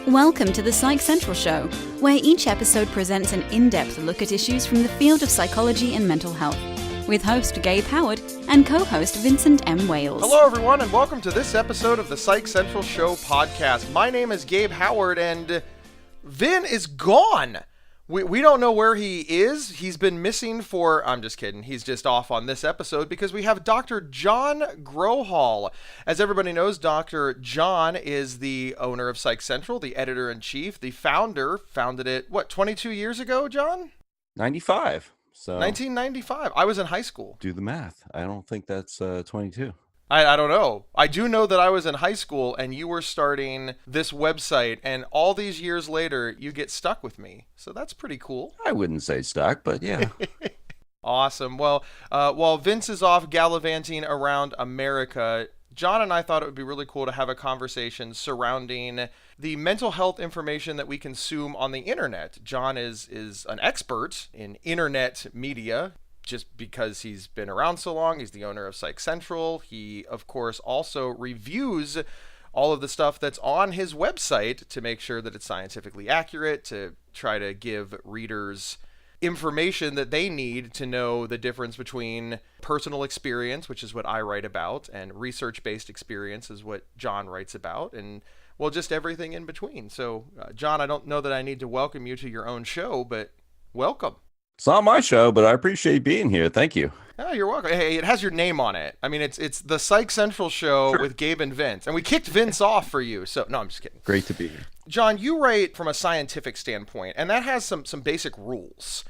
Welcome to the Psych Central Show, where each episode presents an in-depth look at issues from the field of psychology and mental health, with host Gabe Howard and co-host Vincent M. Wales. Hello everyone, and welcome to this episode of the Psych Central Show podcast. My name is Gabe Howard, and Vin is gone. We don't know where he is. He's been missing for, I'm just kidding, he's just off on this episode because we have Dr. John Grohol. As everybody knows, Dr. John is the owner of Psych Central, the editor-in-chief, the founder, founded it, 22 years ago, John? 95. So 1995. I was in high school. do the math. I don't think that's 22. I don't know. I do know that I was in high school and you were starting this website, and all these years later, you get stuck with me. So that's pretty cool. I wouldn't say stuck, but yeah. Awesome. Well, while Vince is off gallivanting around America, John and I thought it would be really cool to have a conversation surrounding the mental health information that we consume on the internet. John is an expert in internet media. Just because he's been around so long. He's the owner of Psych Central. He, of course, also reviews all of the stuff that's on his website to make sure that it's scientifically accurate, to try to give readers information that they need to know the difference between personal experience, which is what I write about, and research-based experience is what John writes about, and, well, just everything in between. So, John, I don't know that I need to welcome you to your own show, but welcome. It's not my show, but I appreciate being here. Thank you. Oh, you're welcome. Hey, it has your name on it. I mean, it's the Psych Central Show Sure. with Gabe and Vince. And we kicked Vince off for you. So, no, I'm just kidding. Great to be here. John, you write from a scientific standpoint, and that has some basic rules.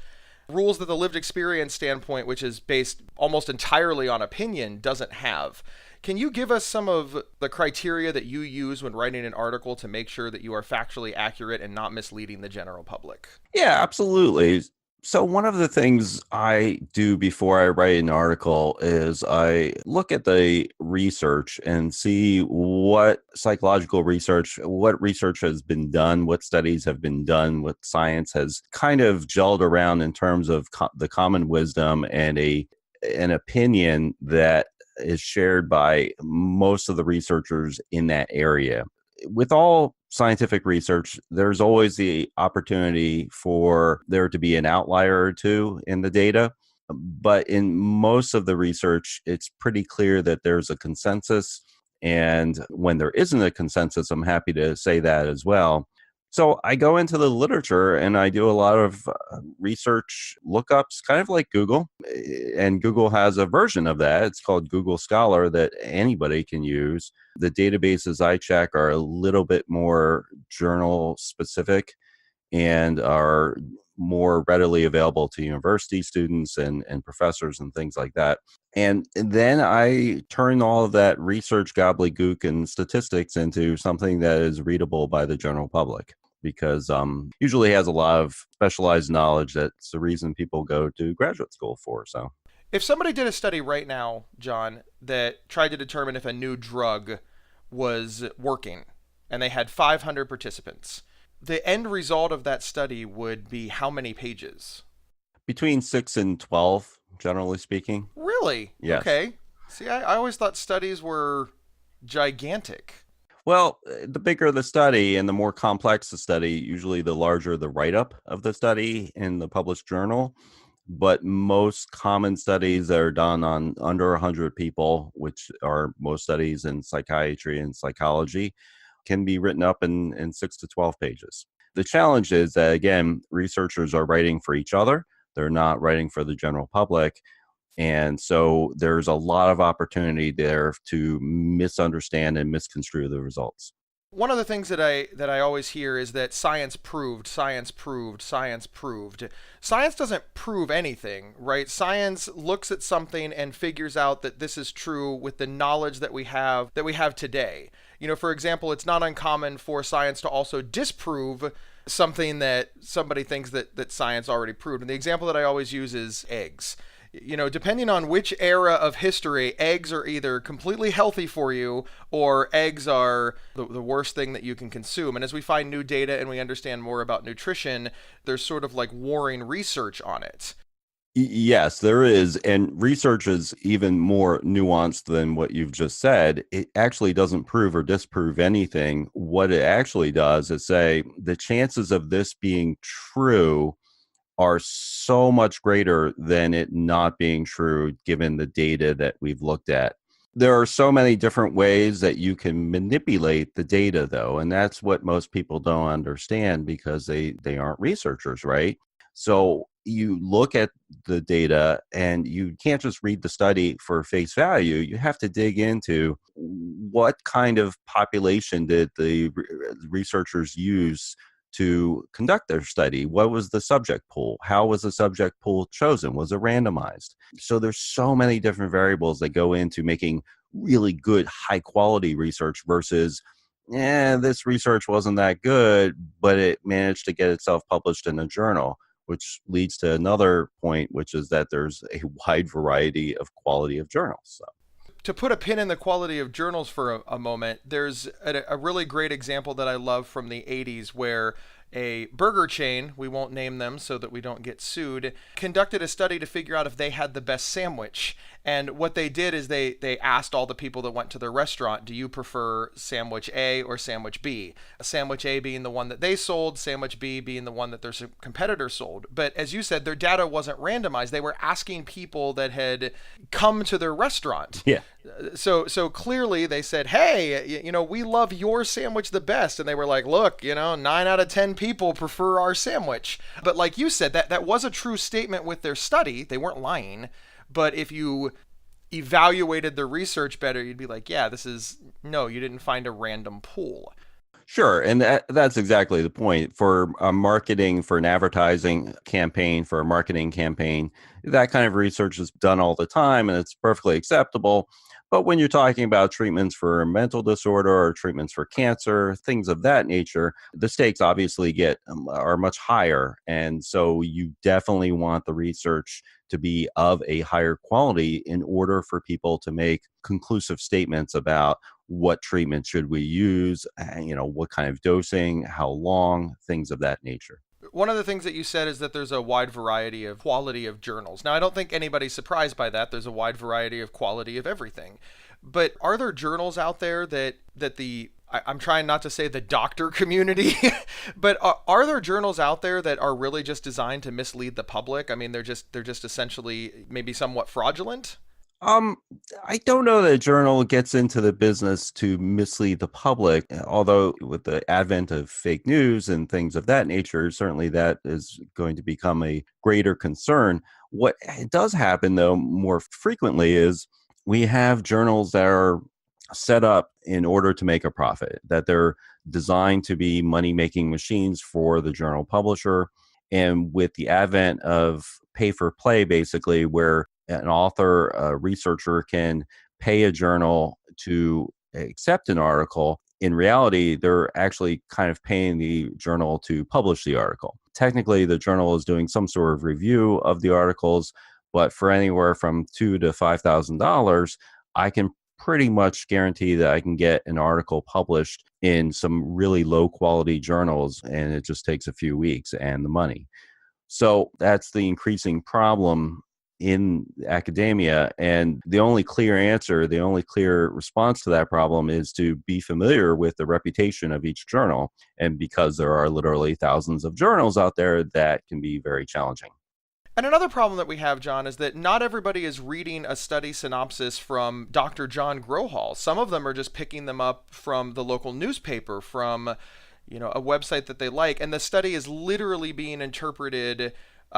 Rules that the lived experience standpoint, which is based almost entirely on opinion, doesn't have. Can you give us some of the criteria that you use when writing an article to make sure that you are factually accurate and not misleading the general public? Yeah, absolutely. So one of the things I do before I write an article is I look at the research and see what psychological research, what research has been done, what studies have been done, what science has kind of gelled around in terms of the common wisdom and an opinion that is shared by most of the researchers in that area. With all scientific research, there's always the opportunity for there to be an outlier or two in the data. But in most of the research, it's pretty clear that there's a consensus. And when there isn't a consensus, I'm happy to say that as well. So I go into the literature and I do a lot of research lookups, kind of like Google. And Google has a version of that. It's called Google Scholar that anybody can use. The databases I check are a little bit more journal specific and are more readily available to university students and professors and things like that. And then I turn all of that research gobbledygook and statistics into something that is readable by the general public, because usually has a lot of specialized knowledge. That's the reason people go to graduate school for. So If somebody did a study right now, John, that tried to determine if a new drug was working, and they had 500 participants, the end result of that study would be how many pages? between 6 and 12, generally speaking. Really? Yes. Okay. See, I always thought studies were gigantic. Well, the bigger the study and the more complex the study, usually the larger the write-up of the study in the published journal. But most common studies that are done on under 100 people, which are most studies in psychiatry and psychology, can be written up in 6 to 12 pages. The challenge is that, again, researchers are writing for each other. They're not writing for the general public. And so there's a lot of opportunity there to misunderstand and misconstrue the results. One of the things that I always hear is that science proved, science proved, science proved. Science doesn't prove anything, right? Science looks at something and figures out that this is true with the knowledge that we have today. You know, for example, it's not uncommon for science to also disprove something that somebody thinks that science already proved. And the example that I always use is eggs. You know, depending on which era of history, eggs are either completely healthy for you or eggs are the worst thing that you can consume. And as we find new data and we understand more about nutrition, there's sort of like warring research on it. Yes, there is. And research is even more nuanced than what you've just said. It actually doesn't prove or disprove anything. What it actually does is say the chances of this being true are so much greater than it not being true given the data that we've looked at. There are so many different ways that you can manipulate the data, though, and that's what most people don't understand because they aren't researchers, right? So you look at the data and you can't just read the study for face value. You have to dig into what kind of population did the researchers use to conduct their study. What was the subject pool? How was the subject pool chosen? Was it randomized? So there's so many different variables that go into making really good high quality research versus this research wasn't that good, but it managed to get itself published in a journal, which leads to another point, which is that there's a wide variety of quality of journals. So To put a pin in the quality of journals for a moment, there's a really great example that I love from the 80s where a burger chain, we won't name them so that we don't get sued, conducted a study to figure out if they had the best sandwich. And what they did is they asked all the people that went to their restaurant, do you prefer sandwich A or sandwich B? Sandwich A being the one that they sold, sandwich B being the one that their competitor sold. But as you said, their data wasn't randomized. They were asking people that had come to their restaurant. yeah. So clearly they said, hey, we love your sandwich the best. And they were like, look, 9 out of 10 people prefer our sandwich. But like you said, that was a true statement with their study. They weren't lying. But if you evaluated the research better, you'd be like, yeah, you didn't find a random pool. Sure. And that's exactly the point. For a marketing, for an advertising campaign, for a marketing campaign, that kind of research is done all the time and it's perfectly acceptable. But when you're talking about treatments for mental disorder or treatments for cancer, things of that nature, the stakes obviously are much higher. And so you definitely want the research to be of a higher quality in order for people to make conclusive statements about what treatment should we use, what kind of dosing, how long, things of that nature. One of the things that you said is that there's a wide variety of quality of journals. Now, I don't think anybody's surprised by that. There's a wide variety of quality of everything. But are there journals out there that I'm trying not to say the doctor community, but are there journals out there that are really just designed to mislead the public? I mean, they're just essentially maybe somewhat fraudulent? Um, I don't know that a journal gets into the business to mislead the public, although with the advent of fake news and things of that nature, certainly that is going to become a greater concern. What does happen, though, more frequently is we have journals that are set up in order to make a profit, that they're designed to be money-making machines for the journal publisher. And with the advent of pay for play, basically, where an author, a researcher can pay a journal to accept an article, in reality, they're actually kind of paying the journal to publish the article. Technically, the journal is doing some sort of review of the articles, but for anywhere from $2,000 to $5,000, I can pretty much guarantee that I can get an article published in some really low quality journals, and it just takes a few weeks and the money. So that's the increasing problem in academia. And the only clear answer, the only clear response to that problem is to be familiar with the reputation of each journal. And because there are literally thousands of journals out there, that can be very challenging. And another problem that we have, John, is that not everybody is reading a study synopsis from Dr. John Grohol. Some of them are just picking them up from the local newspaper, from a website that they like, and the study is literally being interpreted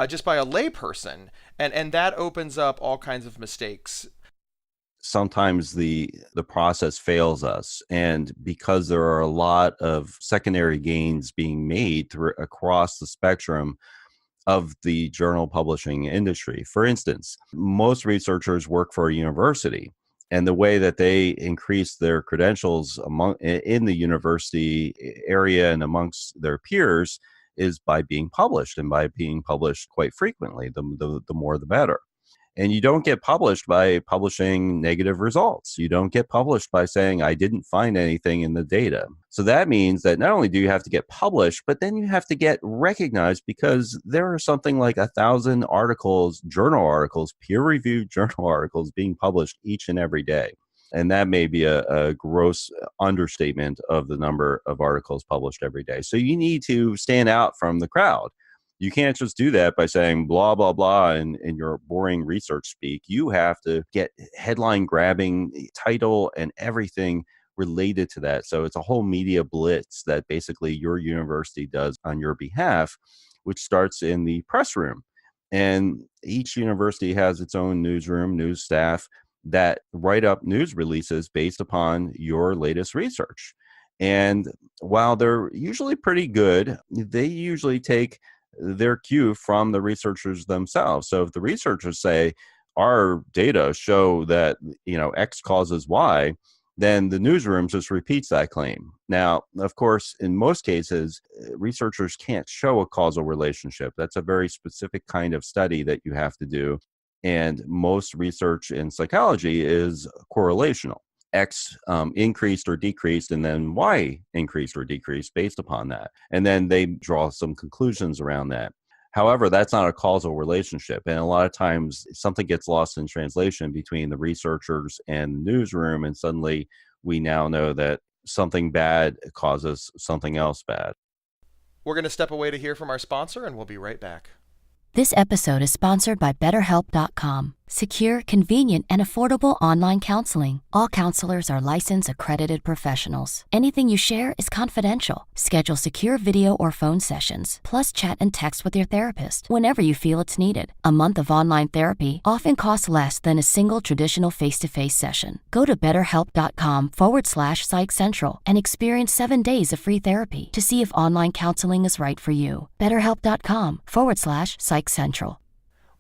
just by a layperson, and that opens up all kinds of mistakes. Sometimes the process fails us, and because there are a lot of secondary gains being made across the spectrum of the journal publishing industry. For instance, most researchers work for a university, and the way that they increase their credentials in the university area and amongst their peers is by being published, and by being published quite frequently. The more the better. And you don't get published by publishing negative results. You don't get published by saying, I didn't find anything in the data. So that means that not only do you have to get published, but then you have to get recognized, because there are something like 1,000 articles, journal articles, peer-reviewed journal articles being published each and every day. And that may be a gross understatement of the number of articles published every day. So you need to stand out from the crowd. You can't just do that by saying blah, blah, blah in your boring research speak. You have to get headline grabbing title and everything related to that. So it's a whole media blitz that basically your university does on your behalf, which starts in the press room. And each university has its own newsroom, news staff that write up news releases based upon your latest research. And while they're usually pretty good, they usually take their cue from the researchers themselves. So if the researchers say our data show that X causes Y, then the newsroom just repeats that claim. Now, of course, in most cases, researchers can't show a causal relationship. That's a very specific kind of study that you have to do. And most research in psychology is correlational. X increased or decreased, and then Y increased or decreased based upon that. And then they draw some conclusions around that. However, that's not a causal relationship. And a lot of times something gets lost in translation between the researchers and the newsroom, and suddenly we now know that something bad causes something else bad. We're going to step away to hear from our sponsor, and we'll be right back. This episode is sponsored by BetterHelp.com. Secure, convenient, and affordable online counseling. All counselors are licensed, accredited professionals. Anything you share is confidential. Schedule secure video or phone sessions, plus chat and text with your therapist whenever you feel it's needed. A month of online therapy often costs less than a single traditional face-to-face session. Go to BetterHelp.com/Psych Central and experience 7 days of free therapy to see if online counseling is right for you. BetterHelp.com/Psych Central.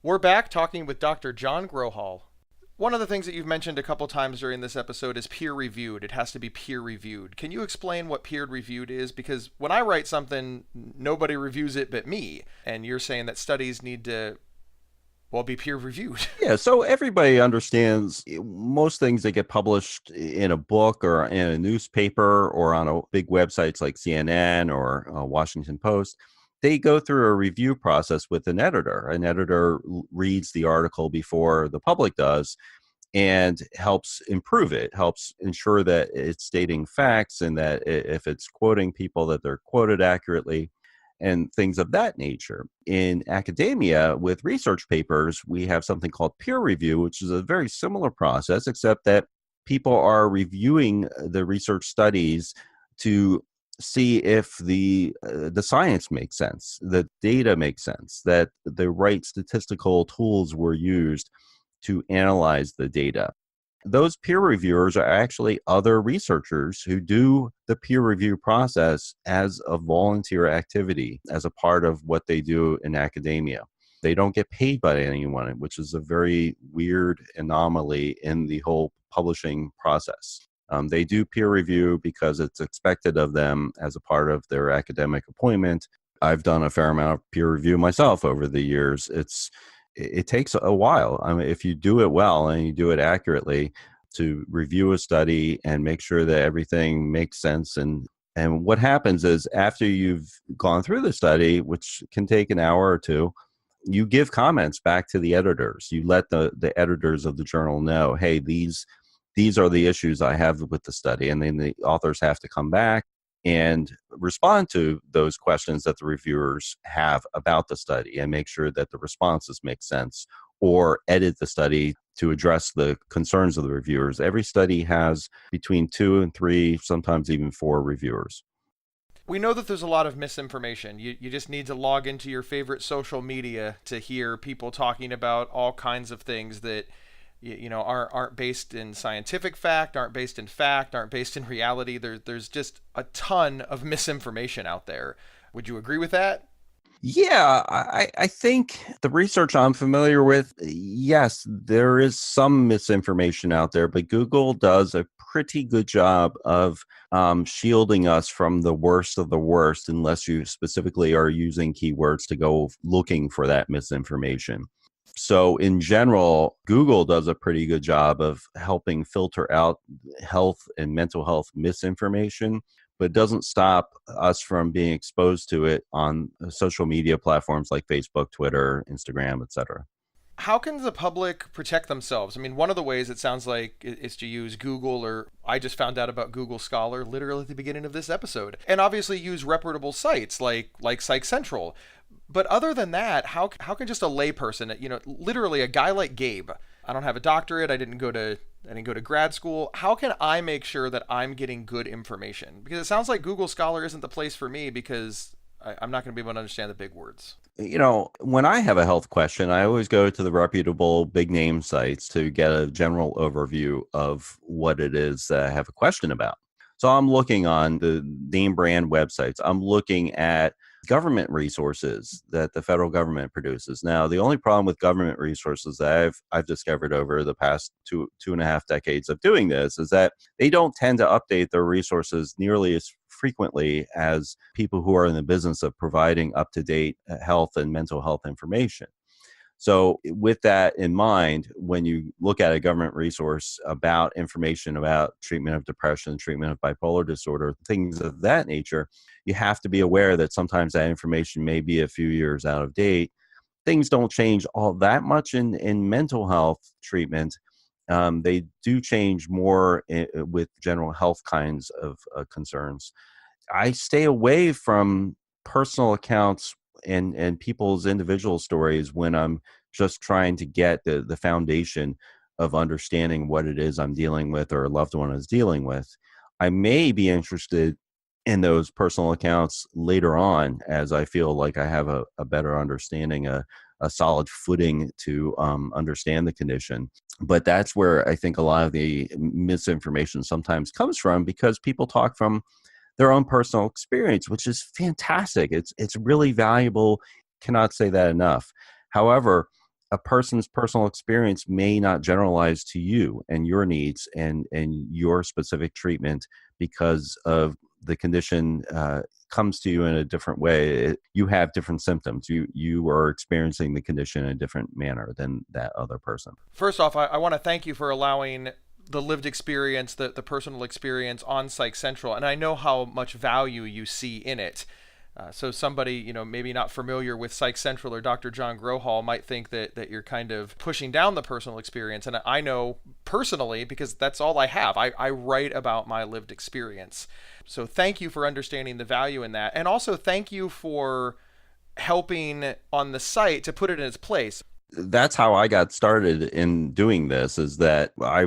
We're back talking with Dr. John Grohol. One of the things that you've mentioned a couple times during this episode is peer-reviewed. It has to be peer-reviewed. Can you explain what peer-reviewed is? Because when I write something, nobody reviews it but me. And you're saying that studies need to, be peer-reviewed. Yeah, so everybody understands most things that get published in a book or in a newspaper or on a big websites like CNN or Washington Post. They go through a review process with an editor. An editor reads the article before the public does and helps improve it, helps ensure that it's stating facts and that if it's quoting people, that they're quoted accurately and things of that nature. In academia, with research papers, we have something called peer review, which is a very similar process, except that people are reviewing the research studies to see if the science makes sense, the data makes sense, that the right statistical tools were used to analyze the data. Those peer reviewers are actually other researchers who do the peer review process as a volunteer activity, as a part of what they do in academia. They don't get paid by anyone, which is a very weird anomaly in the whole publishing process. They do peer review because it's expected of them as a part of their academic appointment. I've done a fair amount of peer review myself over the years. It takes a while. I mean, if you do it well and you do it accurately, to review a study and make sure that everything makes sense. And what happens is after you've gone through the study, which can take an hour or two, you give comments back to the editors. You let the editors of the journal know, hey, these are the issues I have with the study. And then the authors have to come back and respond to those questions that the reviewers have about the study and make sure that the responses make sense, or edit the study to address the concerns of the reviewers. Every study has between 2 and 3, sometimes even 4 reviewers. We know that there's a lot of misinformation. You just need to log into your favorite social media to hear people talking about all kinds of things that aren't based in scientific fact, aren't based in fact, aren't based in reality. There's just a ton of misinformation out there. Would you agree with that? Yeah, I think the research I'm familiar with, yes, there is some misinformation out there, but Google does a pretty good job of shielding us from the worst of the worst, unless you specifically are using keywords to go looking for that misinformation. So in general, Google does a pretty good job of helping filter out health and mental health misinformation, but it doesn't stop us from being exposed to it on social media platforms like Facebook, Twitter, Instagram, etc. How can the public protect themselves? I mean, one of the ways it sounds like is to use Google, or I just found out about Google Scholar literally at the beginning of this episode, and obviously use reputable sites like Psych Central. But other than that, how can just a layperson, literally a guy like Gabe, I don't have a doctorate, I didn't go to grad school. How can I make sure that I'm getting good information? Because it sounds like Google Scholar isn't the place for me because I'm not going to be able to understand the big words. When I have a health question, I always go to the reputable big name sites to get a general overview of what it is that I have a question about. So I'm looking on the name brand websites. I'm looking at government resources that the federal government produces. Now, the only problem with government resources that I've discovered over the past two and a half decades of doing this is that they don't tend to update their resources nearly as frequently as people who are in the business of providing up-to-date health and mental health information. So with that in mind, when you look at a government resource about information about treatment of depression, treatment of bipolar disorder, things of that nature, you have to be aware that sometimes that information may be a few years out of date. Things don't change all that much in mental health treatment. They do change more with general health kinds of concerns. I stay away from personal accounts and people's individual stories when I'm just trying to get the foundation of understanding what it is I'm dealing with or a loved one is dealing with. I may be interested in those personal accounts later on as I feel like I have a better understanding, a solid footing to understand the condition. But that's where I think a lot of the misinformation sometimes comes from, because people talk from their own personal experience, which is fantastic. It's really valuable. Cannot say that enough. However, a person's personal experience may not generalize to you and your needs and your specific treatment, because of the condition comes to you in a different way. You have different symptoms. You are experiencing the condition in a different manner than that other person. First off, I want to thank you for allowing the lived experience, the personal experience on Psych Central, and I know how much value you see in it. So somebody, maybe not familiar with Psych Central or Dr. John Grohol might think that you're kind of pushing down the personal experience. And I know personally, because that's all I have. I write about my lived experience. So thank you for understanding the value in that. And also thank you for helping on the site to put it in its place. That's how I got started in doing this, is that I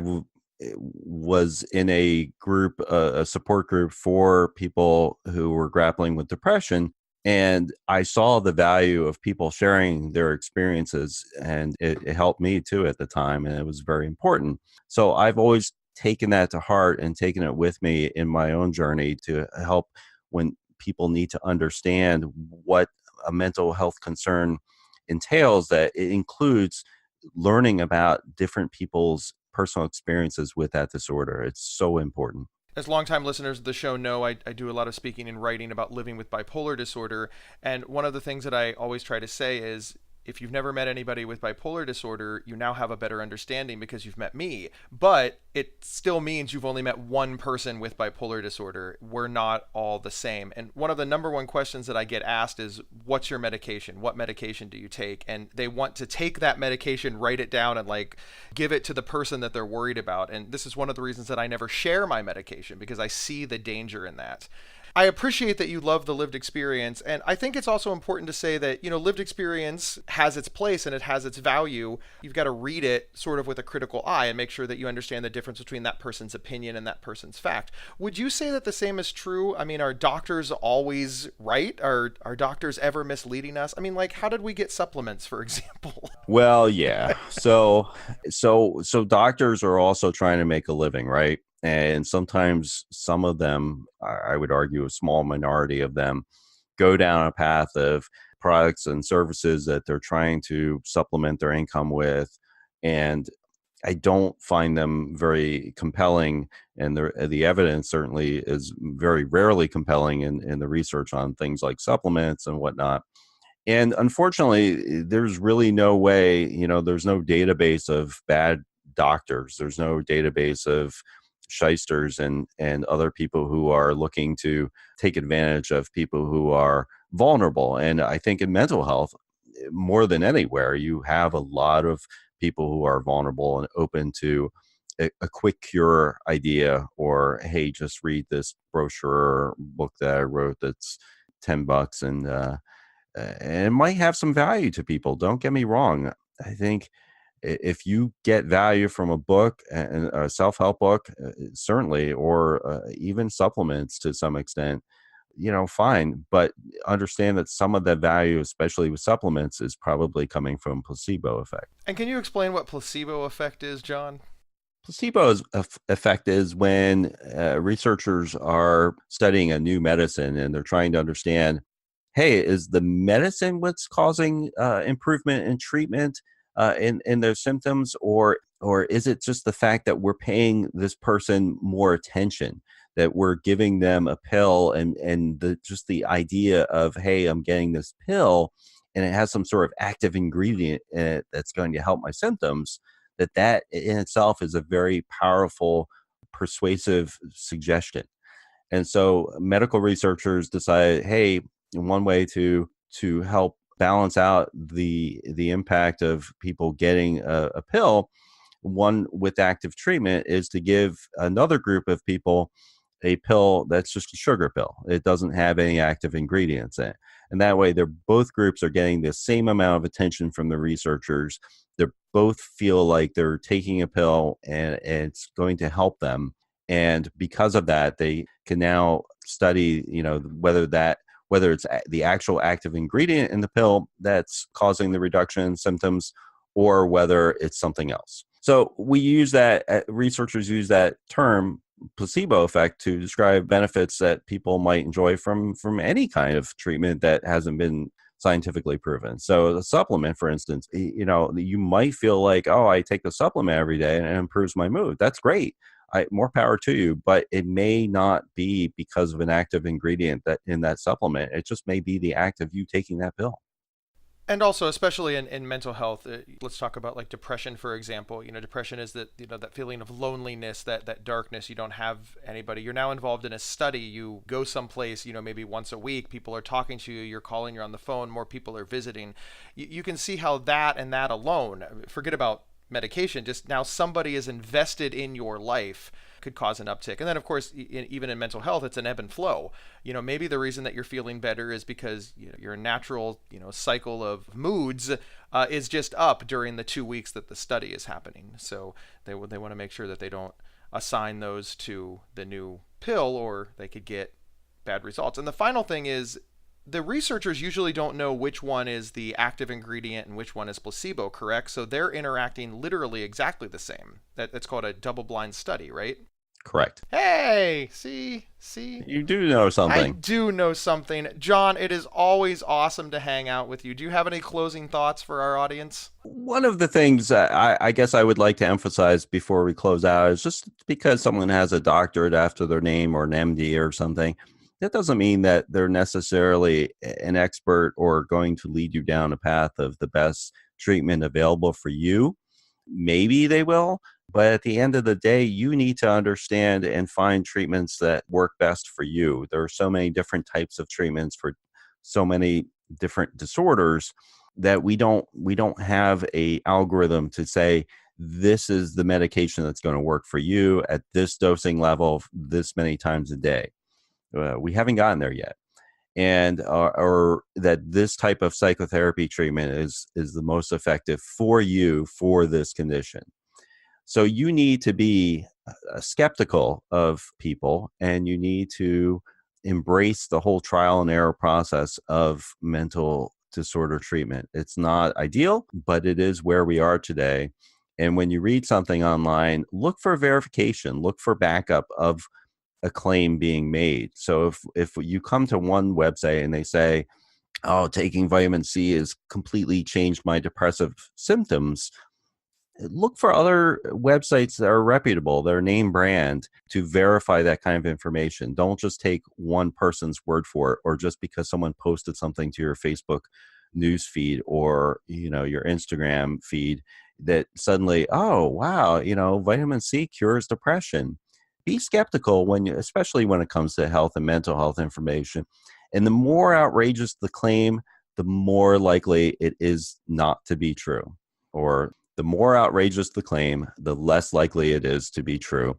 was in a group, a support group for people who were grappling with depression. And I saw the value of people sharing their experiences, and it helped me too at the time. And it was very important. So I've always taken that to heart and taken it with me in my own journey to help when people need to understand what a mental health concern entails, that it includes learning about different people's personal experiences with that disorder. It's so important. As longtime listeners of the show know, I do a lot of speaking and writing about living with bipolar disorder. And one of the things that I always try to say is, if you've never met anybody with bipolar disorder, you now have a better understanding because you've met me. But it still means you've only met one person with bipolar disorder. We're not all the same. And one of the number one questions that I get asked is, what's your medication? What medication do you take? And they want to take that medication, write it down, and give it to the person that they're worried about. And this is one of the reasons that I never share my medication, because I see the danger in that. I appreciate that you love the lived experience, and I think it's also important to say that, lived experience has its place and it has its value. You've got to read it sort of with a critical eye and make sure that you understand the difference between that person's opinion and that person's fact. Would you say that the same is true? I mean, are doctors always right? Are doctors ever misleading us? I mean, how did we get supplements, for example? Well, yeah. So doctors are also trying to make a living, right? And sometimes some of them, I would argue a small minority of them, go down a path of products and services that they're trying to supplement their income with. And I don't find them very compelling. And the evidence certainly is very rarely compelling in the research on things like supplements and whatnot. And unfortunately, there's really no way, there's no database of bad doctors. There's no database of shysters and other people who are looking to take advantage of people who are vulnerable. And I think in mental health, more than anywhere, you have a lot of people who are vulnerable and open to a quick cure idea, or hey, just read this brochure or book that I wrote that's $10 and it might have some value to people. Don't get me wrong. I think if you get value from a book, and a self-help book, certainly, or even supplements to some extent, fine. But understand that some of that value, especially with supplements, is probably coming from placebo effect. And can you explain what placebo effect is, John? Placebo's effect is when researchers are studying a new medicine and they're trying to understand, hey, is the medicine what's causing improvement in treatment in their symptoms, or is it just the fact that we're paying this person more attention, that we're giving them a pill, and just the idea of, hey, I'm getting this pill and it has some sort of active ingredient in it that's going to help my symptoms, that in itself is a very powerful, persuasive suggestion. And so medical researchers decided, hey, one way to help balance out the impact of people getting a pill, one with active treatment, is to give another group of people a pill that's just a sugar pill. It doesn't have any active ingredients in it. And that way, both groups are getting the same amount of attention from the researchers. They both feel like they're taking a pill and it's going to help them. And because of that, they can now study, whether it's the actual active ingredient in the pill that's causing the reduction in symptoms, or whether it's something else. So we use that, researchers use that term placebo effect to describe benefits that people might enjoy from any kind of treatment that hasn't been scientifically proven. So the supplement, for instance, you might feel like, oh, I take the supplement every day and it improves my mood. That's great. More power to you, but it may not be because of an active ingredient that in that supplement. It just may be the act of you taking that pill. And also, especially in mental health, let's talk about like depression, for example. Depression is that feeling of loneliness, that darkness. You don't have anybody. You're now involved in a study. You go someplace, maybe once a week. People are talking to you. You're calling. You're on the phone. More people are visiting. You can see how that and that alone, forget about medication, just now somebody is invested in your life, could cause an uptick. And then, of course, even in mental health, it's an ebb and flow. Maybe the reason that you're feeling better is because your natural, cycle of moods is just up during the 2 weeks that the study is happening. So they want to make sure that they don't assign those to the new pill, or they could get bad results. And the final thing is, the researchers usually don't know which one is the active ingredient and which one is placebo, correct? So they're interacting literally exactly the same. That's called a double-blind study, right? Correct. Hey, see? You do know something. I do know something. John, it is always awesome to hang out with you. Do you have any closing thoughts for our audience? One of the things I guess I would like to emphasize before we close out is, just because someone has a doctorate after their name or an MD or something, that doesn't mean that they're necessarily an expert or going to lead you down a path of the best treatment available for you. Maybe they will, but at the end of the day, you need to understand and find treatments that work best for you. There are so many different types of treatments for so many different disorders that we don't have a algorithm to say, this is the medication that's going to work for you at this dosing level this many times a day. We haven't gotten there yet. And or that this type of psychotherapy treatment is the most effective for you for this condition. So you need to be skeptical of people, and you need to embrace the whole trial and error process of mental disorder treatment. It's not ideal, but it is where we are today. And when you read something online, look for verification, look for backup of a claim being made. So if you come to one website and they say, oh, taking vitamin C has completely changed my depressive symptoms, look for other websites that are reputable, they're name brand, to verify that kind of information. Don't just take one person's word for it, or just because someone posted something to your Facebook news feed or, your Instagram feed that suddenly, oh, wow, vitamin C cures depression. Be skeptical especially when it comes to health and mental health information. And the more outrageous the claim, the more likely it is not to be true. Or the more outrageous the claim, the less likely it is to be true.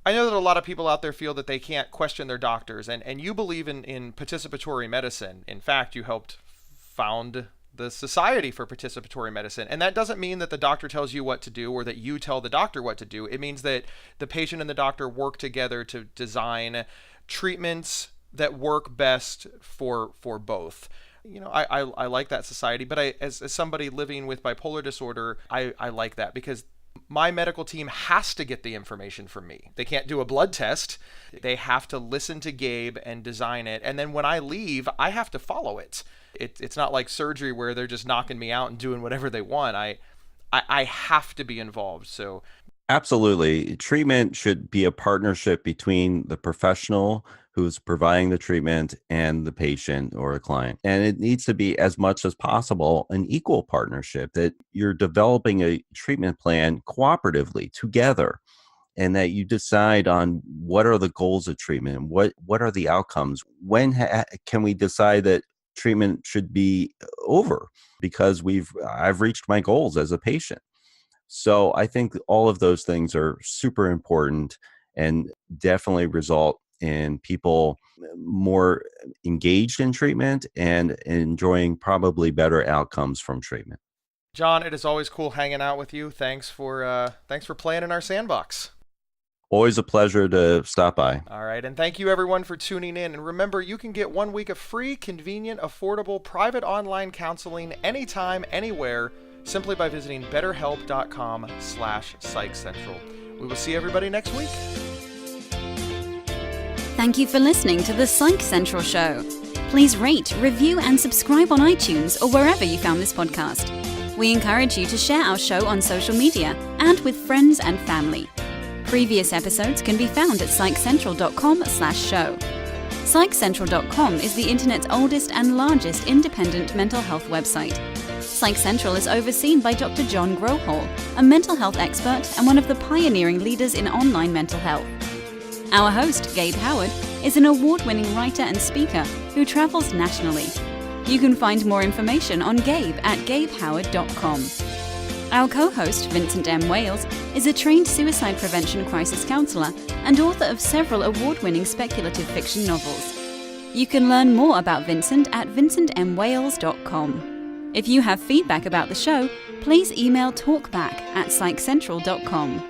I know that a lot of people out there feel that they can't question their doctors, and you believe in participatory medicine. In fact, you helped found the Society for Participatory Medicine. And that doesn't mean that the doctor tells you what to do or that you tell the doctor what to do. It means that the patient and the doctor work together to design treatments that work best for both. I like that society, but as somebody living with bipolar disorder, I like that because my medical team has to get the information from me. They can't do a blood test. They have to listen to Gabe and design it. And then when I leave, I have to follow it. It's not like surgery where they're just knocking me out and doing whatever they want. I have to be involved. So absolutely. Treatment should be a partnership between the professional who's providing the treatment and the patient or a client. And it needs to be, as much as possible, an equal partnership, that you're developing a treatment plan cooperatively together, and that you decide on what are the goals of treatment, what are the outcomes, when can we decide that treatment should be over because I've reached my goals as a patient. So I think all of those things are super important and definitely result in people more engaged in treatment and enjoying probably better outcomes from treatment. John, it is always cool hanging out with you. Thanks for playing in our sandbox. Always a pleasure to stop by. All right, and thank you everyone for tuning in. And remember, you can get 1 week of free, convenient, affordable, private online counseling anytime, anywhere, simply by visiting betterhelp.com/psychcentral. We will see everybody next week. Thank you for listening to the Psych Central Show. Please rate, review, and subscribe on iTunes or wherever you found this podcast. We encourage you to share our show on social media and with friends and family. Previous episodes can be found at psychcentral.com/show. Psychcentral.com is the internet's oldest and largest independent mental health website. Psych Central is overseen by Dr. John Grohol, a mental health expert and one of the pioneering leaders in online mental health. Our host, Gabe Howard, is an award-winning writer and speaker who travels nationally. You can find more information on Gabe at gabehoward.com. Our co-host, Vincent M. Wales, is a trained suicide prevention crisis counselor and author of several award-winning speculative fiction novels. You can learn more about Vincent at vincentmwales.com. If you have feedback about the show, please email talkback@psychcentral.com.